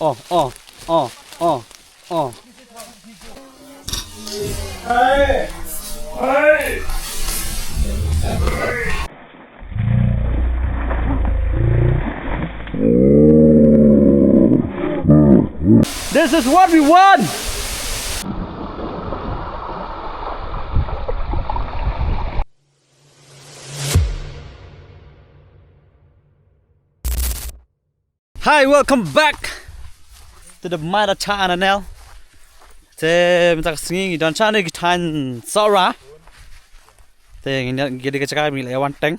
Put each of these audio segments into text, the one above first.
Oh, oh, oh, oh, oh. Hey! Hey! This is what we want! Hi, welcome back to the Mata channel. Thế mình ta sinh đón channel cái thanh Sora. Thế người kia cái chắc mình lại quan tâm.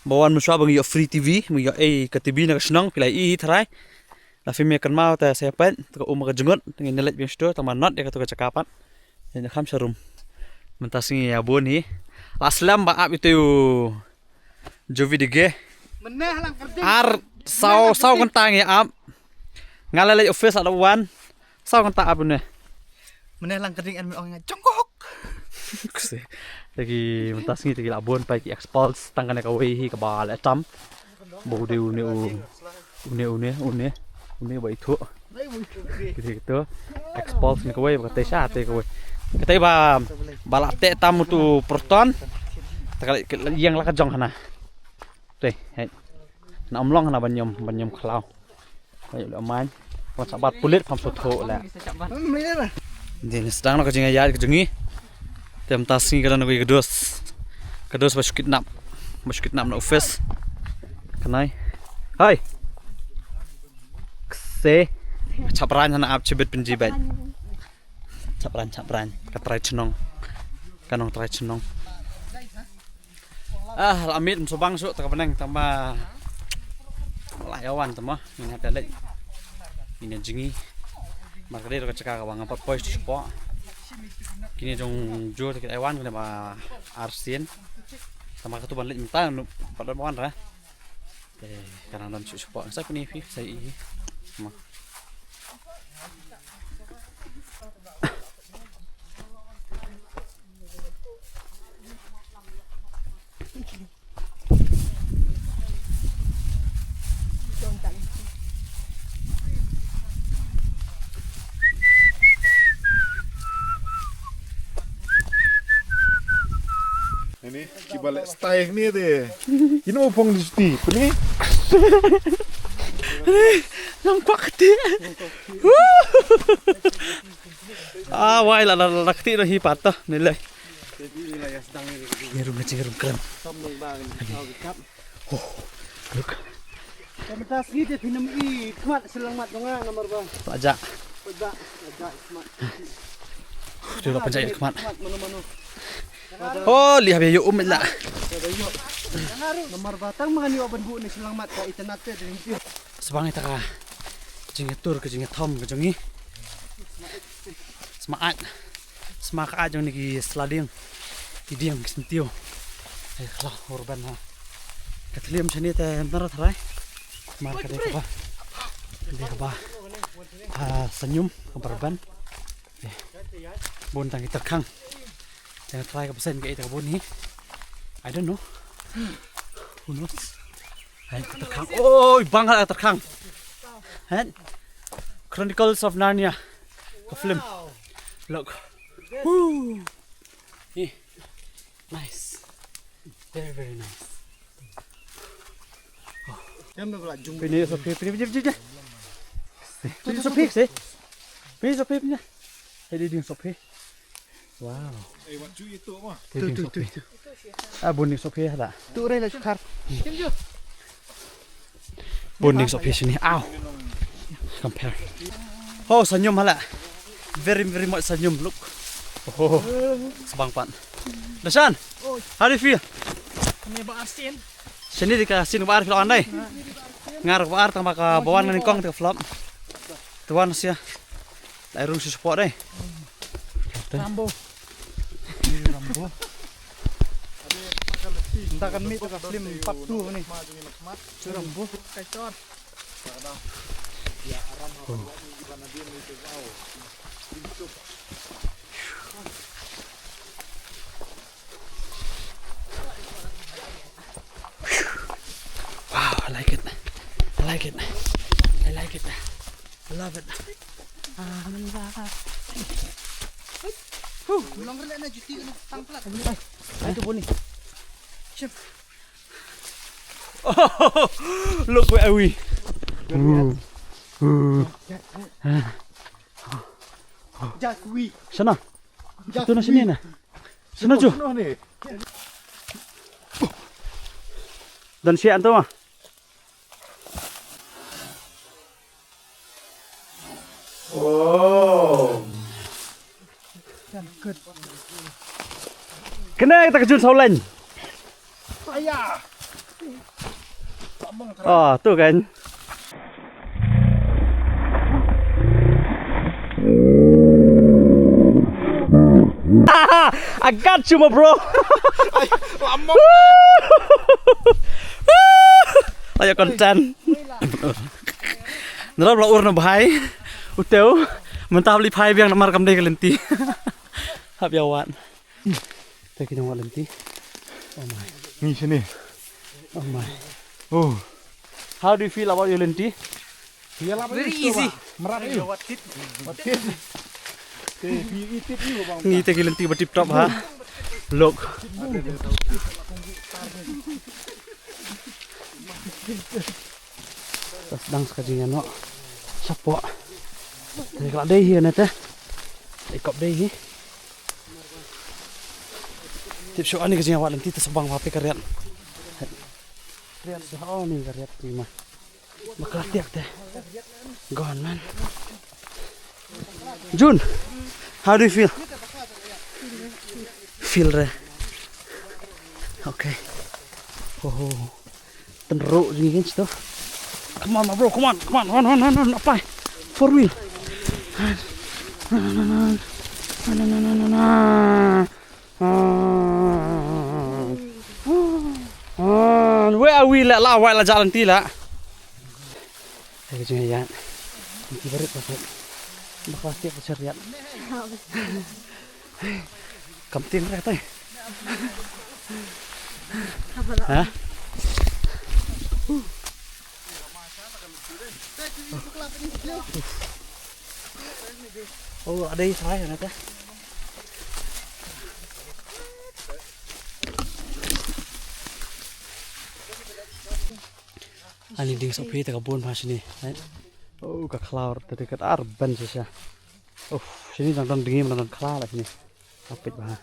Bawan muswa bang yo free TV, mo yo cái TV na kasnong pilai I tharai. La film kan mau ta sepen, to ka jengot ngin let biang sto tama not ya ka to cakapan. Yan kham sharum. Mình ta sinh ya bon hi. Aslam ba ap itu jovi dige. Ar sau kan tang ya ap. Ngalale office ada wan. Sau kan ta ap ne. Meneh lang keding an ong jongkok. Lagi mentas ni lagi labon pai ki expulse tangkan ka wei hi ka bal atam. Bo de une bai thu. Gitu expulse ni ka wei ka te sha te ka wei. Ka te ba bala te tam tu proton. Takal yang la ka jong hana. Te hai. Na omlong hana banyom khlau. Ai lo man. Kon sabat pulit pham so tho la. Din sedang nak jengi ayat jengi. Tem tasing kada nak kedos bas kidnap na office. Kanai. Hai. Se chapran hana ap chibet penjibat. Chapran katrai chenong. Kanong trai chenong. Amit sobang su tak peneng tambah layawan tama minat dalek. Ini jengi. Marka dia cakap awang apa pois support. Kini jong jo dekat Taiwan kena ba Arsin. Sama ketu ban lek minta pada bawan ra. Karena dan support. Saya punya saya ini. Sama. Ini kibalik style ni deh. Ini opong di sini, ni. Nampak keti. Wai la keti dah hipat tu nilai. Ngerum kan. Look. Pementas ni dia film I kuat selamat dong nomor bang. Pajak. Smart. Dia lah penjahit kemat. Oh, lihat ya yuk lah. Nomor batang mga niyo ban bu ni selamat ka internet te din ti. Sebang ita ka. Jingat tur ke jingat thom ke jongi. Semak aja ni ki sliding. Idiam kisentio. Kalau urban ha. Katliam chani te narat rai. Mar ka de ka ba. De ka ba. Senyum urban. Bon tang terkang. Jangan try ke pesen ke itu kebun ni. I don't know. Who knows? Hai terkang. Oh, bangal terkang. Hai. Chronicles of Narnia. Ke film. Look. Woo. Nice. Very nice. Jam bela jung. Ini sopi. Ini sopi sih. Ini sopi punya. Ini dia sopi. Wow. Wan cu itu mah. Tu. Boning sopi ada. Tu rai la khar. Boning sopi sini. Ow. Compare. Oh, senyum hala. Very much senyum. Look. Oh. Sebang pan. Dasan. How do you feel? Ni ba asin? Sini dikasih nubar film andai. Ngar bar tambah ke bawan ngkong ke flop. Tuan sia. Airung si support deh. Rambo. Entah kan mi tu ka film 42 ni. Rambo kacot. Wow, I like it. I love it. Ulang rela na juti na tangplat. Ay, ito po ni. Oh, look where are we? Just we. Sana. Ito na sini na. Sana Jo. Ano ni? Dan siya anto mah. Oh. Good. Kena kita kejun saulan. Ayah. Oh, tuh kan. I got you, my bro. Lamong. Ayo konten. Nara bla urna bahai. Uteu mentah beli phai biang namar kam dei kalenti. Hap yawan. Teki nang kalenti. Oh my. Ni sini. Oh my. Oh. How do you feel about your lenti? Very easy. Merat ni. Watit. Itit ni bang. Ni teki lenti ba tip top ha. Look. Tas dang sekali no. Sapo. Tadi kalau deh hier nete. Ikop deh hi. Tip show ani kasi awak lenti tersebang wape karyat. Karyat oh ni karyat lima. Maklatiak teh. Gone man. Jun, how do you feel? Feel re. Okay. Oh, tenruk gini kan situ. Come on, my bro, come on, run, apa? 4 wheel. Where are we? Lah, why lah jalan tila? Saya jangan. Nanti berit pasal. Bakal tiap ceriat. Kamtin mereka teh. Hah? Oh, ada saya nanti. Ani ding sopi tak kebun pas ni. Oh, ke cloud tadi kat arban saja. Oh, sini nonton dingin nonton cloud lah sini. Apit bah.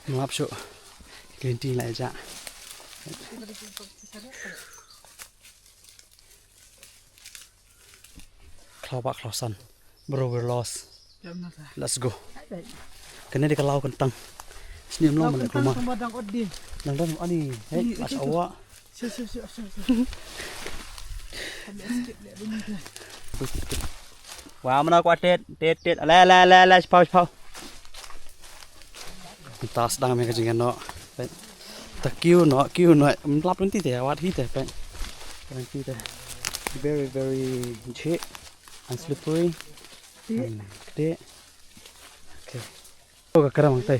Maaf so. Kelinting lah aja. Cloud pak cloudan. Bro, we're lost. Let's go. Kena di kalau kentang. Sini belum balik rumah. Nang ani, hey, pas awak. Wow, mana kuat tet, la, pau. Tas dang me kajingan no. Tak kiu no, melap nanti teh, awat hit teh, nanti teh. Very cheap and slippery. Gede. Okay. Oh, keram teh.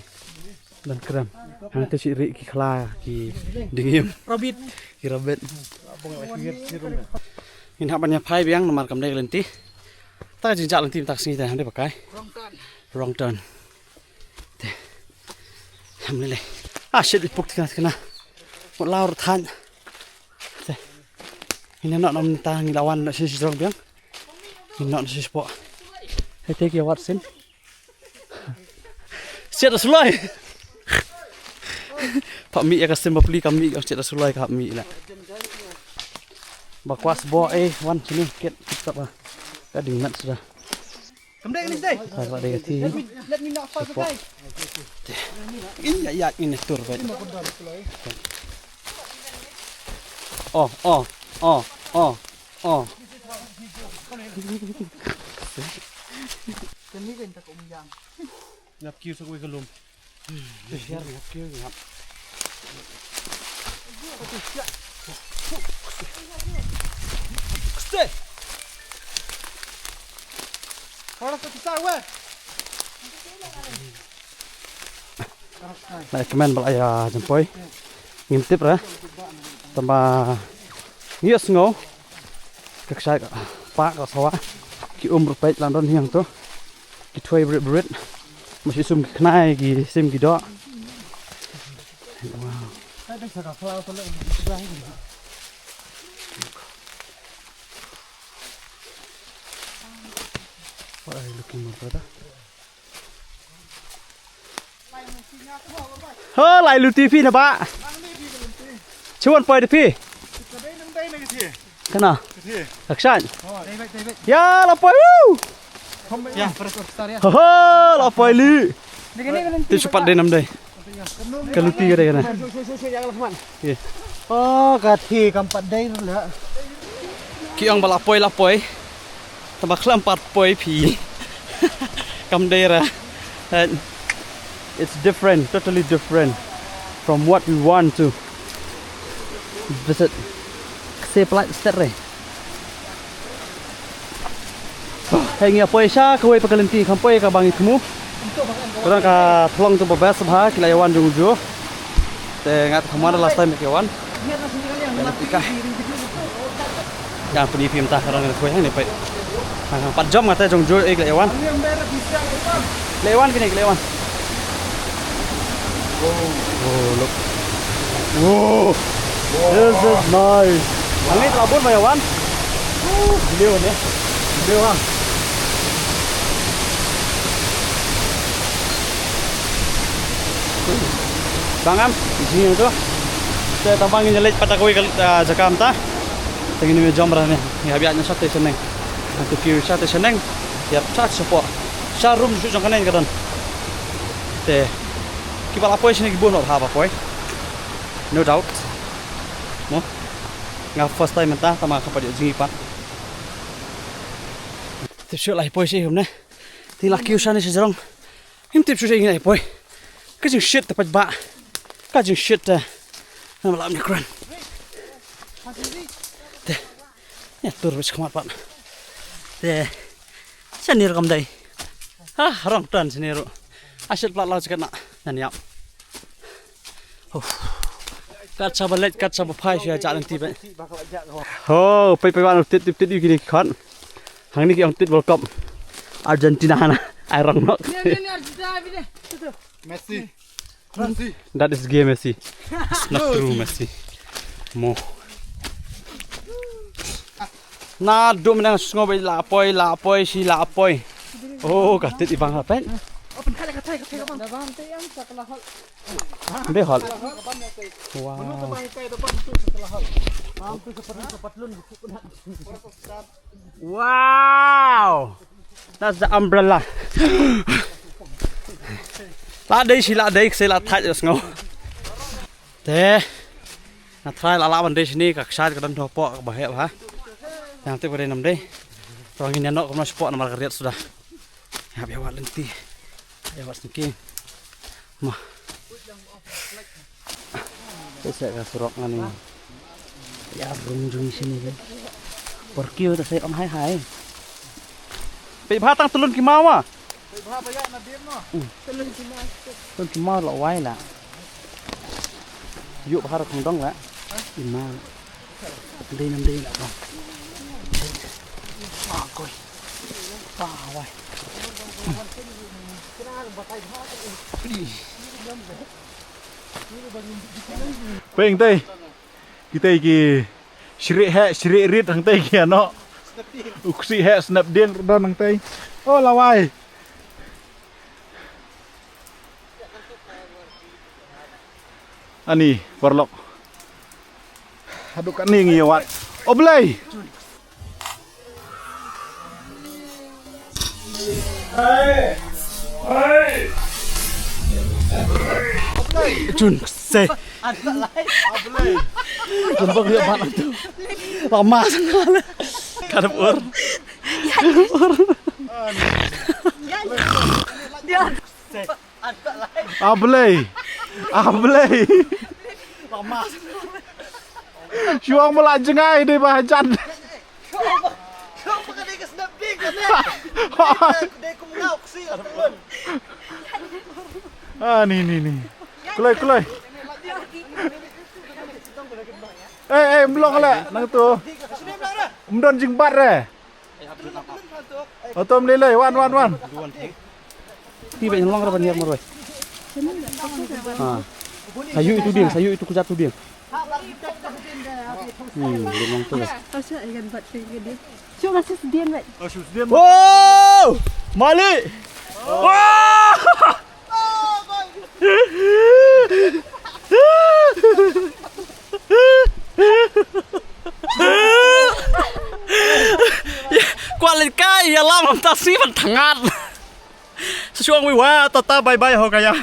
Dan keram. Hang teh si ri ki khla ki dingim. Robit. Ki robit. Ini hapanya phai biang nomor kam dei lenti. Ta jinjak lenti tak sini teh hang dei pakai. Wrong turn. Teh. Alhamdulillah. Ah shit ipuk kena. Một lao than. Teh. Ini nak nom ta ngilawan nak si strong biang. Ini nak si sport. Hey take your Watson. Siap dah sulai. Pak Mi akan sembah beli kami siap dah sulai kami lah. Bakwas boy wan sini ket tetap ah. Kading mat sudah. Kemdek ni stay. Kalau dia kati. Let me not fall guys. Ini ya ini tur baik. Oh. Kami kan tak umjang. Ngap kiu sa kuwi kalum. Share ngap kiu ngap. Stay. Kalau kita sawa. Nah, kemen balaya jempoi. Ngintip ra. Tambah ngius ngo. Keksai pak ka sawa ki rupait landon hiang to ki thoi brit masih sum knai ki sim ki do wow what are you looking for brother hơ lại lưu TV nè ba chuan poi đi phi cái nào action ya la poi Ya, terus start ya. hơ la poi li tu cepat deh nam deh cái lưu TV đây này Cả thì cầm bật đây luôn nữa. ki ang bala poi tambah kelampat poi phi kam đây ra and it's different totally different from what we want to visit se plat step re hay nghe poi sha koi pakalenti kham poi ka bangi khmu kadang ka thlong tu babas bha kilaiwan jung ju te ngat khamana last time kiwan yang puni phim ta karang ne khoi hang ne pai hang pat jom ngata jung ju ek lewan lewan kini lewan oh look wow this is nice angin labun mai wan beliau ni beliau hang bangam sini tu saya tambang ni jelit patakoi jakam ta tengin ni jom rane ya biatnya satu seneng untuk kiri satu seneng ya chat support sharum su jong kanen kadan te kibal apa sini kibun or haba poi no doubt no nga first time ta tama kapadi jingi pat te shu lai poi si humne ti la kiu shani si jong him tip shu si ngai poi cái chừng shit tập bạ cái chừng shit làm làm được rồi thế nhá tôi phải không bạn thế sao nיר cầm đây ha rong trần xin nir asyik plat lau sekarang nak nyap kat sabalet kat sabapai sih jalan tiba oh pai bạn tít tít đi gini kan hàng ini yang tít World Cup Argentina na ai rong nok Messi. that is game Messi it's not true Messi mo na dum nang ngobai la poi si la poi oh ka tít ibang hapen Open kali katai kapan. Dalam tiang setelah hal. be hol wow wow that's the umbrella la đây chỉ là đây sẽ là thay được ngô thế là thay là làm đây sini các sai cái đâm thọ pọ bảo hệ hả yang tiếp vào đây nằm đây rồi nhìn nó cũng nó support nama kerja sudah ya biar awak lenti ya awak sedikit mah saya kasih surok ni ya runjung sini kan perkiu tu saya on hai bị phá tăng tulun kim mau à tulun kim mau lọ quay là dụ phá được không đông lại kim mau đi nằm đi lại coi quay Peng teh. Kita iki syrik rit hang teh ki ano. Uksi he Snapdeal don hang teh. Oh lawai. Ani warlock. Aduh kan ni ngiyawat. Oblay. Hey. Hey. Jun se Jun bang dia banget tuh lama sekali kadap ur Ablay lama Syuang melajengai di bahajan. Ah ni. Kulai. Belum le, nang tu. Umdon jingbat re. Otom lele, wan. Ti banyak luang berapa niat maroi. Sayu itu dia, sayu itu kujat tu dia. Limang tu. Asal ikan bat dia. Cuma masih sedian, Mat. Wow! Malik! Wow! Kualit kai ya lam ta siมันถังอัดช่วงวิวาตาบายบายho kaya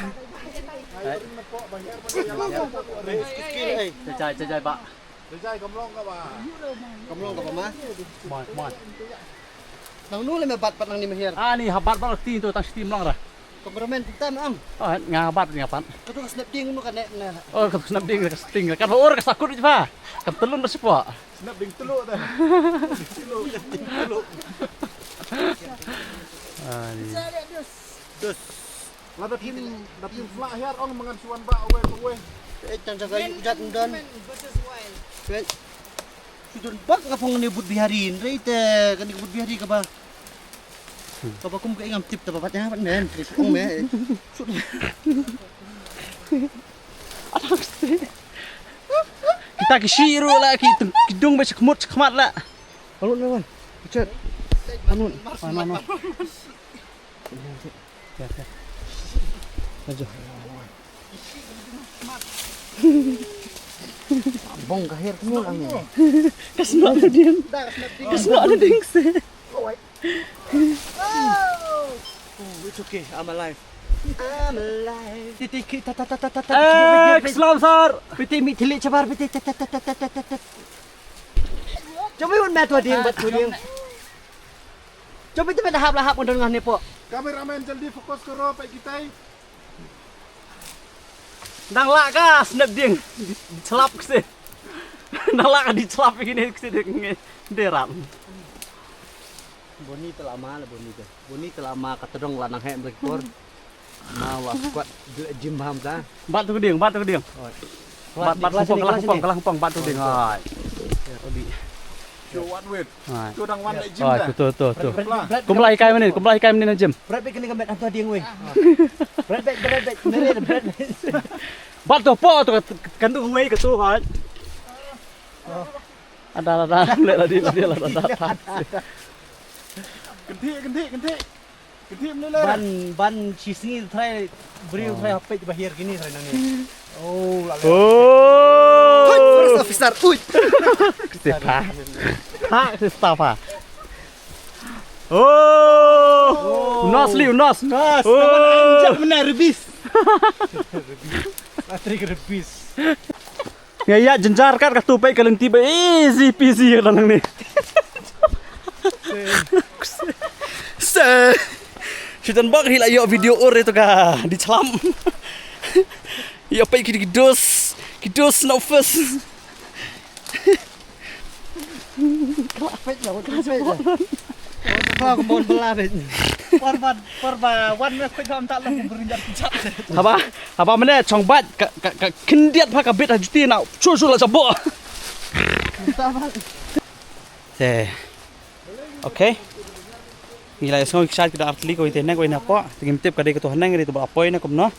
ใจบะ Dejai kamlong ka ba? Kamlong ka pa ma? mon Nang nula may bat-bat nang ni mahir. ni habat ba ti tu tang steam lang ra Kameraman kita ang. ngabat ngapan Kato ka snap ding mo ka na. oh ka snap ding ka sting kan or ka sakut ba kan telun na sipo Snap ding tulu ta. Dus. Dapim fla hier ong mangan suan ba awe. Cang kay ujat ndon. Wait. Sudun bak nga pong nibut biharin. Right kan nibut bihari ka ba? Kapag kum kaingam tip ta babat na men. Kung me. kita kishiru la kidung ba kemut khamat la Alun lawan. Ucat. Anun. no Bong kahir kumul ang. kasno na din kasno na ding se It's okay. I'm alive. I'm alive. Titik ta. Islam sar Piti mi tilik cabar piti. Coba yun met wading bat wading. Coba itu dah lahap undang ngah ni po. Kameramen jaldi fokus karo pa kita. nang la ka snap ding celap kse nang la ka di celap gini kse deran Boni telama lah boni tu. Boni telama kata dong lanang hem rekor. Mawa squad gym ham ta. bat tu ding bat kupang bat tu ding hai Show what with. hai Tu dang wan dai gym oh dah. tu kumlai kai mana jam Berat baik kena gamet hantu dia weh. Berat baik. Nere berat. bat tu po tu kan tu wei ka tu hai ada le la di ada Kenthi lele. Ban cisni try beri try HP bahir gini try nang ni. Oh lalu. oh First officer. Uy. Stafa. Oh. Nos. Anjak benar rebis. Atrik rebis. Ya jenjar kan katupai kalian tiba easy peasy kan ni. Sitan bak hila yo video or itu ka di celam. Ya pai kidos no first. Kapet jauh kapet. Kau kebon belah bet. Wan nak kau jam tak langsung berinjak pincat. Apa mana chong bat ka kendiat pa ka bit ajuti na chu la sabo. Okay. Gila so iksa kita artli ko ite na ko ina po. Tingim tip ka de ko to hanang ri to ba apoy na kumno.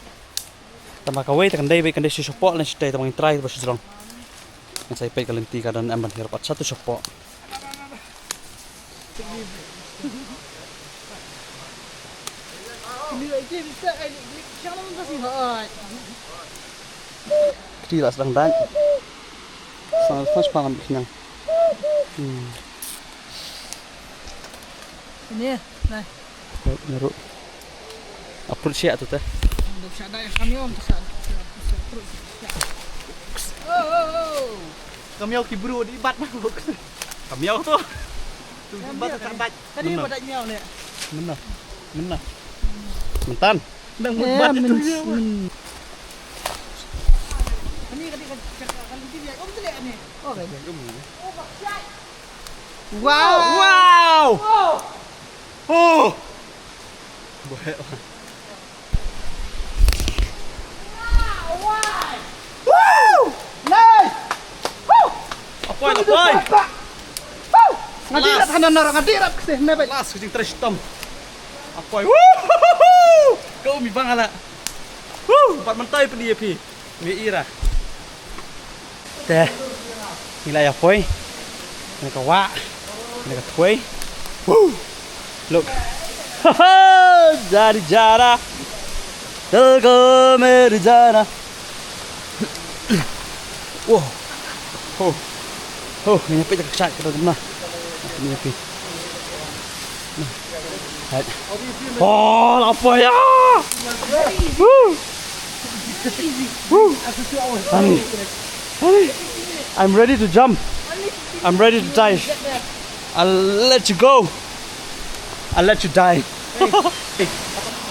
Tama ka wait kan dai be kan de support lan stay tamang try ba strong. Kan sai pe kalenti ka dan amban hirap at satu support. Kecil sedang dan. Sangat paham kenyang. Ini, nah. Naruh. Apur siap tu teh. Untuk siapa yang kami om terus. Oh. Kamiau kibru di bat nak. Kamiau tu. Bat terbat. Tadi pada nyau ni. Mana? Mentan. Nang bat itu. Ini kali dia. Om tu lihat ni. Oh, kan. Wow. Oh. Boleh. Nice. Apoy. Ngadirat hanan orang ngadirat sih nebet. Last kucing trash tom. Apa? Woo! Kau mi bang ala. Woo! Empat mentai pun dia pi. Mi ira. Teh. Nilai apa? Ini kawa. Ini katway. Woo! Look. Dari jara. Telko meri jara. Wow. Oh. Oh, ini apa jak cak kita kena. Ini apa? Hai. Oh, apa ya? Woo. Woo. Honey. I'm ready to jump. I'm ready to dive. I'll let you go. I'll let you die.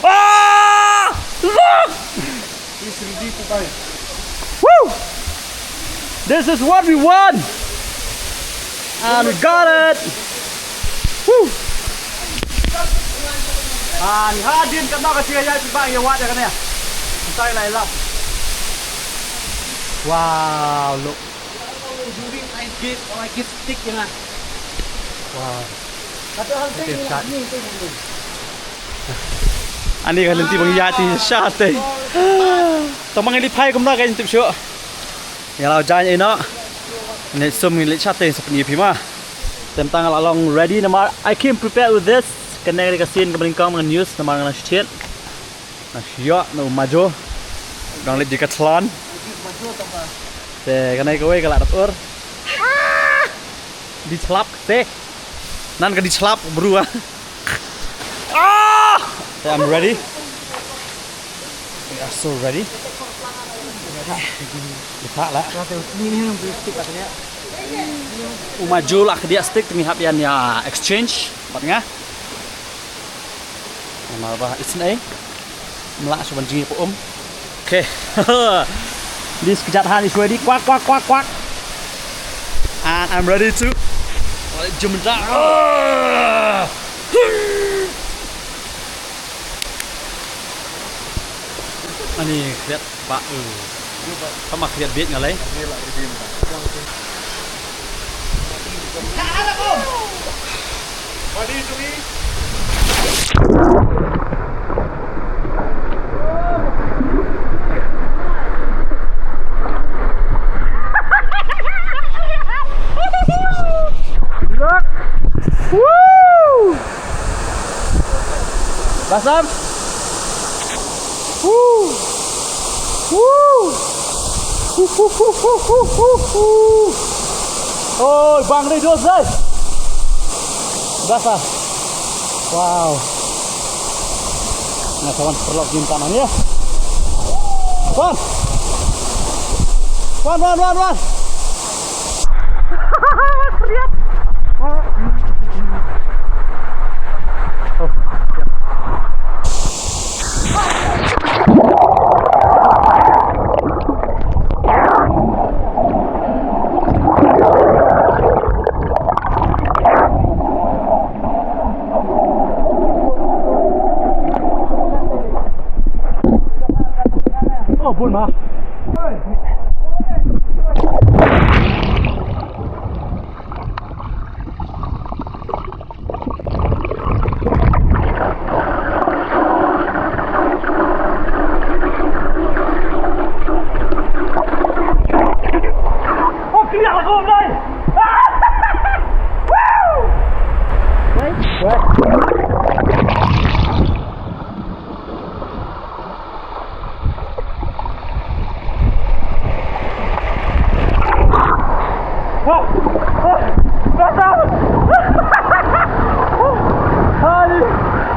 Ah! Look! He's ready to die. Woo! This is what we want. And we got it. Woo! À, thì hai điên cắm đó cái chia ra bạn nhiều quá cái này. Tay này lắm. Wow, look. I get stick ya. Wow. Satu hal ni. Ani kan nanti bang yati syate. Tomang ini pai kumna kan tip syo. Ya lau janya ino. Ni sum ni syate seperti ini mah. Tentang along ready nama I came prepared with this. Kena dikasihin ke belakang dengan news nama dengan shit. Nah, syok no maju. Dang lek Decathlon. Teh kena kowe kelak datur. Dicelap teh. Nan ke dicelap bro. Ah! I'm ready. We are so ready. Letak lah. Ni stick katanya. Maju lah ke dia stick tengah hapian ya exchange. Patnya. Nama apa? Isn't melak cuman jingin po Okay. This kejahatan is ready. Quack quack quack quack. And I'm ready to jump down. Ani lihat Pak. Kamu lihat beat nggak leh? Ready to be? Look! Woo! Basam! Woo! Woo! Oh, bang đây đốt dây. Basah. Wow. Nah, kawan perlu jin tangan ya. Wan. Wan. Lihat. Oh, pun mah. Oh, clear aku đây. Woo! Wait.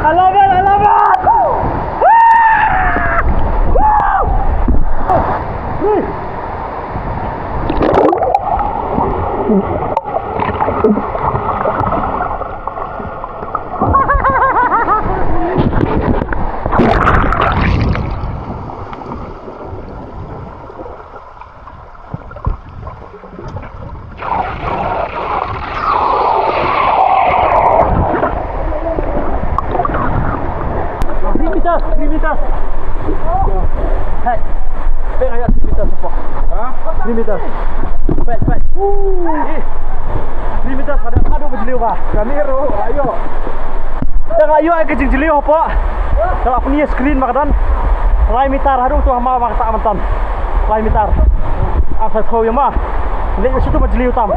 I love it! Limitas. Hey, pega ya limitas po. 3 meters. Wait. Limited pada aduh berjeliu bah. Kami ro ayo. Jangan ayo ke jeliu apa? Kalau punya screen makadan. Lai mitar aduh tu hama mak tak mantan. Lai mitar. Apa tahu ya mah. Lihat situ berjeliu tam.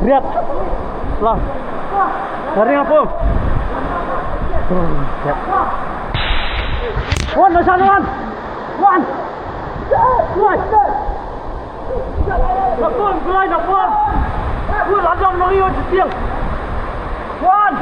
Lihat. Lah. Dari apa? Lihat. Wan, nasan wan. Wan. Wan. Napon, kulay napon. Wan, ladang nangiyo jitiang. Wan.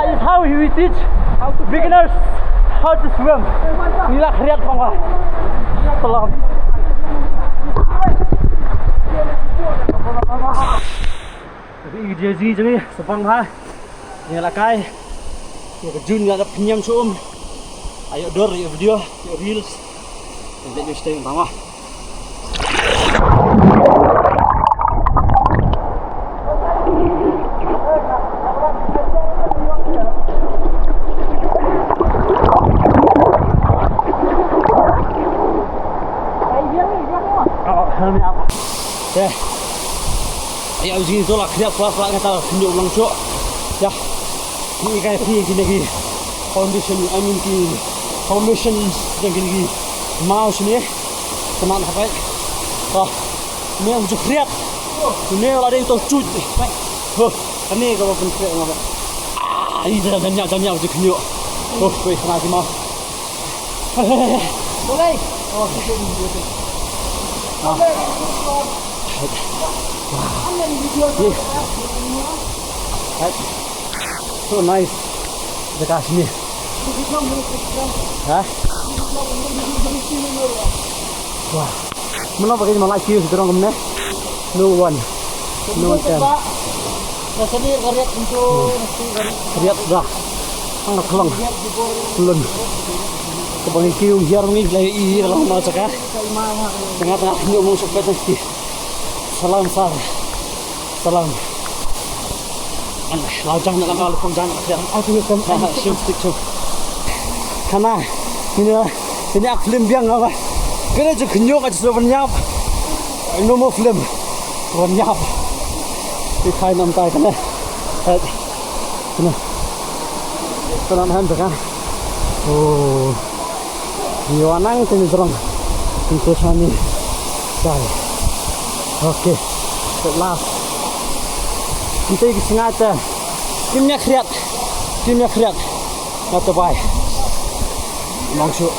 That's how we teach beginners how to swim. Inilah kriat pangwa. Salam. Tapi dia sini jadi sepang ha. Ni lakai. Ni kejun ada penyam sum. Ayo dor ya video, ya reels. Nanti dia stay pangwa. Ya, ya uji zola kerja puas-puas kata tunjuk langsung. Ya, ini kayak gini foundation, I mean foundation yang gini mouse ni, teman apa? Oh, ini yang uji kerja. Ini ada yang tercut. Oh, ini kalau pencet apa? Ini jangan uji kerja. Oh, wei, kenapa mau? Boleh. Oh, so nice dekat sini. Hah? Wah, mana pakai malah kius dorong kemana? No one can. Rasanya karya untuk Lihat dah, sangat kelang, belum. Kebangi kius hiar ni lagi kalau mau cakap. Tengah-tengah ni umum supaya nanti. Salam sar, salam. Lajang nak kalau kongjan kerja. Aku kan shoot stick tu. Karena ini aku film biang apa? Kena je kenyok aja sebenarnya. No more film, sebenarnya. Di kain nampak kena. Kena. tenang hem kan. Oh. Yo anang tini terang. Untuk sani. Sai. Oke. Setelah kita ikut sengaja. Timnya kriat. Not the buy. Mangsuk.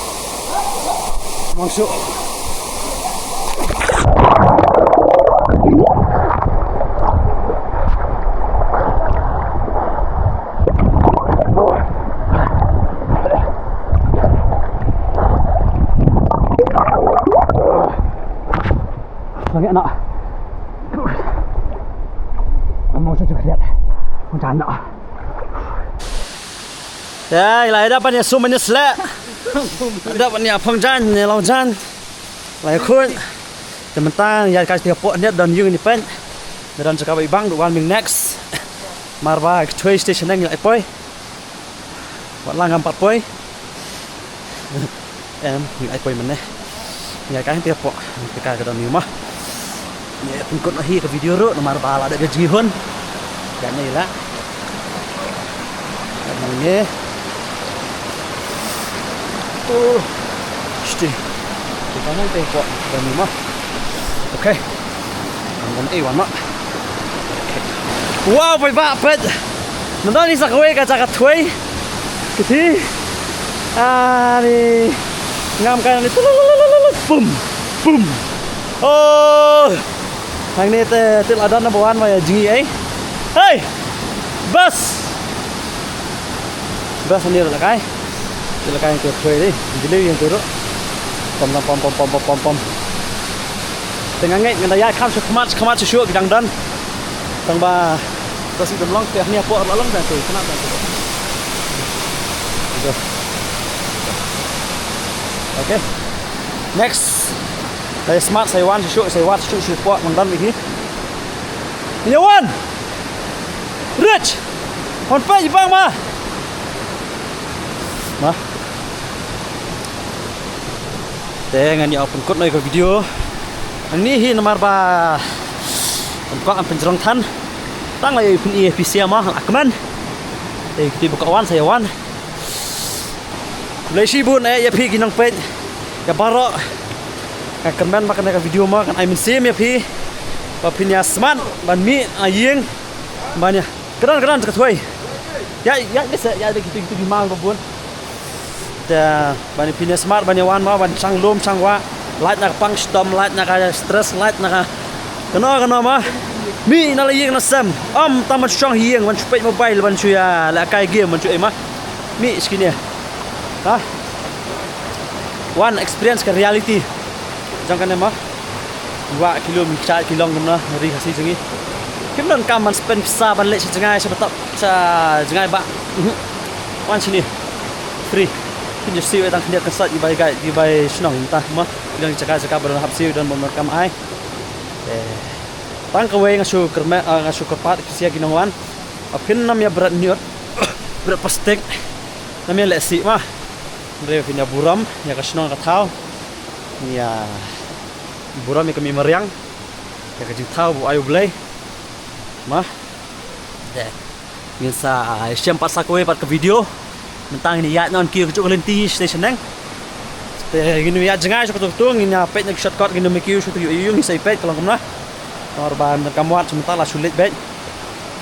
Lagi nak. Mau cuci lihat. Macam nak. Ya, lại đã bắt nhà sum nhà sle. Đã bắt nhà phong jan, nhà lau jan. Lại khun. Sementara ya kasih tiap pot niat dan yung ni pen. Dan cakap ibang do one next. Marba train station nang lại poi. Wat lang 4 poi. Em lại poi mana. Ya kasih tiap pot. Kita ke dalam rumah. Ya pengikut lagi ke video ro nomor bala ada gaji hun. Kayaknya ilah. Namanya Shti. Kita nanti kok dan rumah. Oke. Ngomong wan mak. Wow, pai ba pet. Nonton ni sakwe ka cakap tuai. Keti. Ni ngam kan ni. Boom. Oh. Hàng này tự là number 1 mà gì ấy. Hey. Bus ini là cái. Đây là cái tuyệt vời đi. Dili yang turut. Pom. Tengah ngait ngada ya kham khamat su gidang dan. Tang ba kasi demlong teh ni apa lalong dah tu. Kenapa tu? Okay. Next. Saya smart saya wan su pot ndan begini. Ini wan. Rich. On pe bang ma. Mah. Dengan ni open code ke video. Ini hi nomor ba. Kok am penjerong tan. Tang lai pun EFPC mah akman. Ti buka wan saya wan. Lesi bun ya pi ginang pe. Ya barok. Kemen makan ke video mah kan I mean sim ya pi. Papinya smart ban mi ayeng. Banyak. Keran dekat tuai. Ya bisa ya gitu gimana bun. Da bani pinya smart bani wan ma ban sang lom sang wa light nak pang stom light nak stress light nak kena ma mi na la yeng na sam tamat chong hieng ban chupet mobile ban chuya la kai game ban chuy ma mi skini ha one experience ke reality jangan kan ma 2 kilometer kilong na ri hasi jengi kim don kam man spend pisa ban le jengai sebetap sa jengai ba one sini free Kita siu tang dia kesat di bai senang entah mah yang cakap berhap siu dan merekam ai. Tang kawe ngasu kerma ngasu kepat kisia ginongwan. Apin nam ya berat niat berat plastik. Namanya lesi mah. Mere punya buram ya kasenong katau. Ya buram ya kami meriang. Ya kajing tau bu ayu belai. Mah. Bisa siam pat sakowe pat ke video. Mentang ini ya non kio kecuk lenti station nang. Gini ya jengai sok tung ini pet nak shortcut gini mekiu shoot yung isai pet kalau kemana. Korban kamuat sementara sulit bet.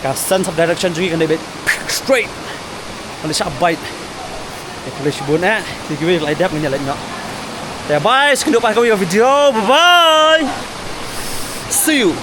Ka sense of direction juga kan bet straight. Kalau sharp bite. Kalau sibun tiga like dap ngenya like bye, sekian dulu pas kau video. Bye bye. See you.